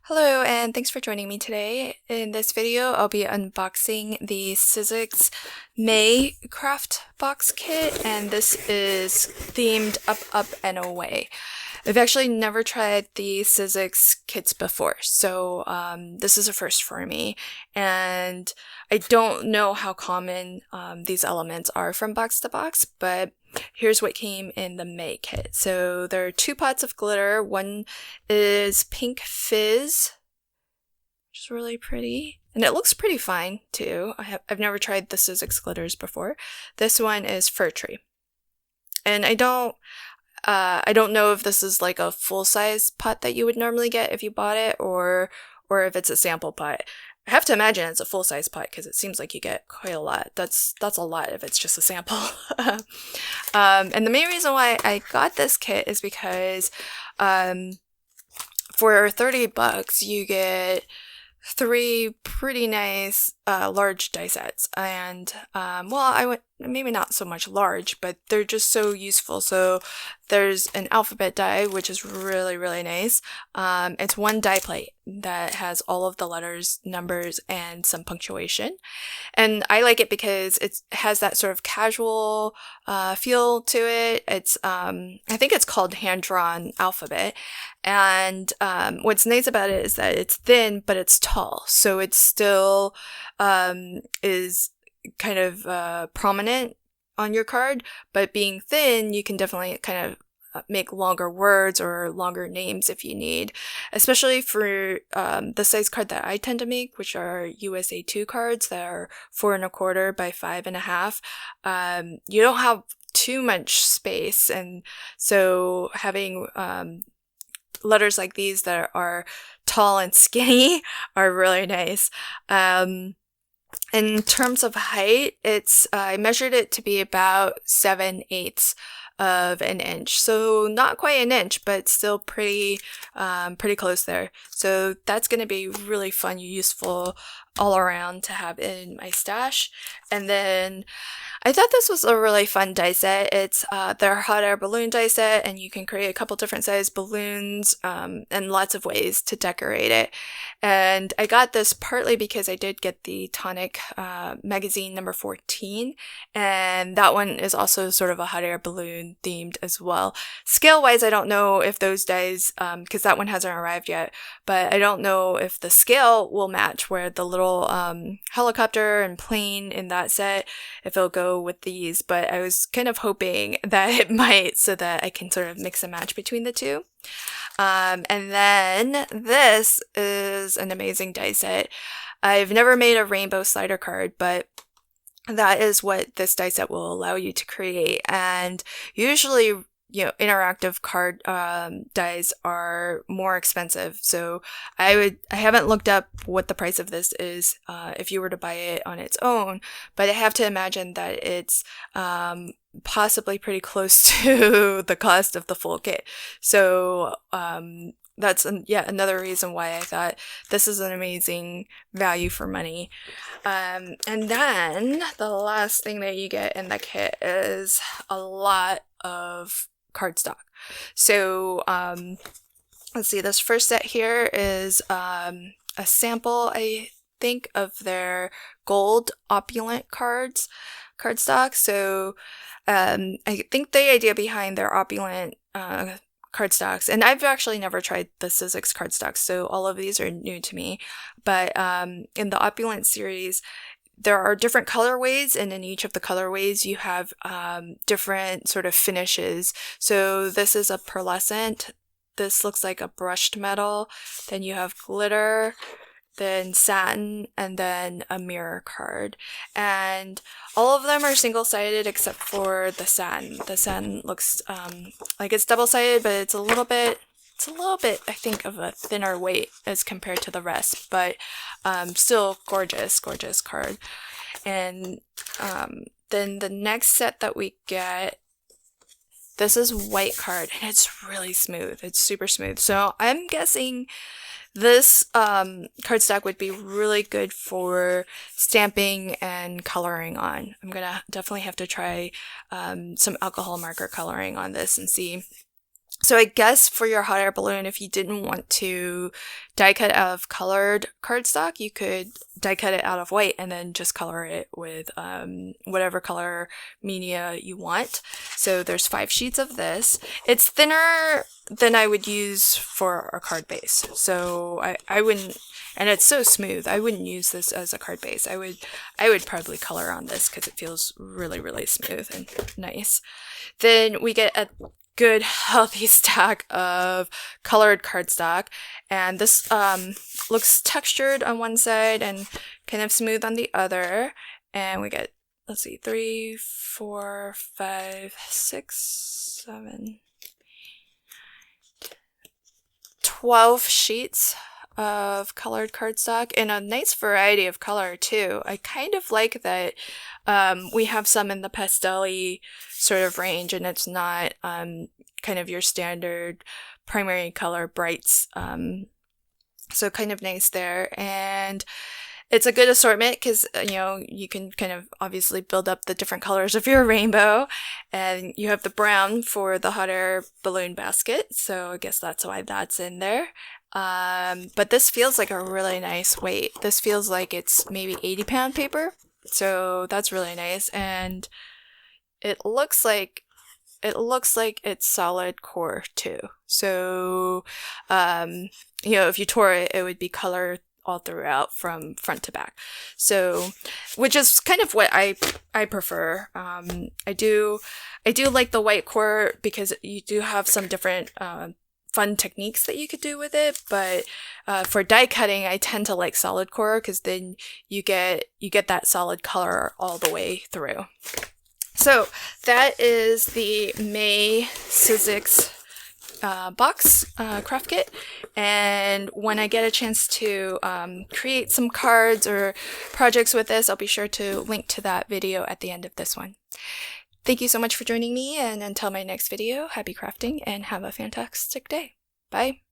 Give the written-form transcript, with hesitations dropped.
Hello and thanks for joining me today. In this video, I'll be unboxing the Sizzix May craft box kit, and this is themed up and away. I've actually never tried the Sizzix kits before, so this is a first for me, and I don't know how common these elements are from box to box, but here's what came in the May kit. So there are 2 pots of glitter. One is pink fizz, which is really pretty. And it looks pretty fine too. I've never tried the Sizzix glitters before. This one is fir tree. And I don't know if this is like a full-size pot that you would normally get if you bought it, or if it's a sample pot. I have to imagine it's a full-size pot because it seems like you get quite a lot. That's a lot if it's just a sample. And the main reason why I got this kit is because for $30 you get 3 pretty nice large die sets, and well, maybe not so much large, but they're just so useful. So there's an alphabet die, which is really nice. It's 1 die plate that has all of the letters, numbers, and some punctuation, and I like it because it has that sort of casual feel to it. It's I think it's called hand-drawn alphabet, and what's nice about it is that it's thin but it's tall, so it still is kind of prominent on your card, but being thin, you can definitely kind of make longer words or longer names if you need, especially for the size card that I tend to make, which are USA 2 cards that are 4 1/4 by 5 1/2. You don't have too much space, and so having letters like these that are tall and skinny are really nice. In terms of height, I measured it to be about 7/8 of an inch, so not quite an inch, but still pretty close there. So that's going to be really fun, useful all around to have in my stash. And then I thought this was a really fun die set. It's their hot air balloon die set, and you can create a couple different size balloons and lots of ways to decorate it. And I got this partly because I did get the Tonic magazine number 14, and that one is also sort of a hot air balloon themed as well. Scale wise, I don't know if those dies, because that one hasn't arrived yet, but I don't know if the scale will match, where the little helicopter and plane in that set, if it'll go with these, but I was kind of hoping that it might, so that I can sort of mix and match between the two. And then this is an amazing die set. I've never made a rainbow slider card, but that is what this die set will allow you to create. And usually, interactive card dies are more expensive, so I haven't looked up what the price of this is if you were to buy it on its own, but I have to imagine that it's possibly pretty close to the cost of the full kit. So that's yet another reason why I thought this is an amazing value for money. And then the last thing that you get in the kit is a lot of cardstock. So let's see, this first set here is a sample, I think, of their gold opulent cardstock. So I think the idea behind their opulent cardstocks, and I've actually never tried the Sizzix cardstocks, so all of these are new to me, but in the opulent series, there are different colorways, and in each of the colorways you have different sort of finishes. So this is a pearlescent, this looks like a brushed metal, then you have glitter, then satin, and then a mirror card. And all of them are single-sided except for the satin. The satin looks like it's double-sided, but it's a little bit, I think, of a thinner weight as compared to the rest, but still gorgeous card. And then the next set that we get, this is white card, and it's really smooth. It's super smooth. So I'm guessing this cardstock would be really good for stamping and coloring on. I'm gonna definitely have to try some alcohol marker coloring on this and see So I guess for your hot air balloon, if you didn't want to die cut out of colored cardstock, you could die cut it out of white and then just color it with whatever color media you want. So there's 5 sheets of this. It's thinner than I would use for a card base. So I wouldn't, and it's so smooth, I wouldn't use this as a card base. I would probably color on this because it feels really, really smooth and nice. Then we get a good healthy stack of colored cardstock, and this looks textured on one side and kind of smooth on the other. And we get, let's see, 3, 4, 5, 6, 7, 12 sheets of colored cardstock in a nice variety of color too. I kind of like that we have some in the pastel-y sort of range, and it's not kind of your standard primary color brights. So kind of nice there. And it's a good assortment because, you can kind of obviously build up the different colors of your rainbow. And you have the brown for the hot air balloon basket, so I guess that's why that's in there. But this feels like a really nice weight. This feels like it's maybe 80-pound paper, so that's really nice. And it looks like it's solid core too. So, if you tore it, it would be color all throughout from front to back. So, which is kind of what I prefer. I do like the white core because you do have some different fun techniques that you could do with it, but for die cutting, I tend to like solid core because then you get that solid color all the way through. So that is the May Sizzix box craft kit, and when I get a chance to create some cards or projects with this, I'll be sure to link to that video at the end of this one. Thank you so much for joining me, and until my next video, happy crafting and have a fantastic day. Bye!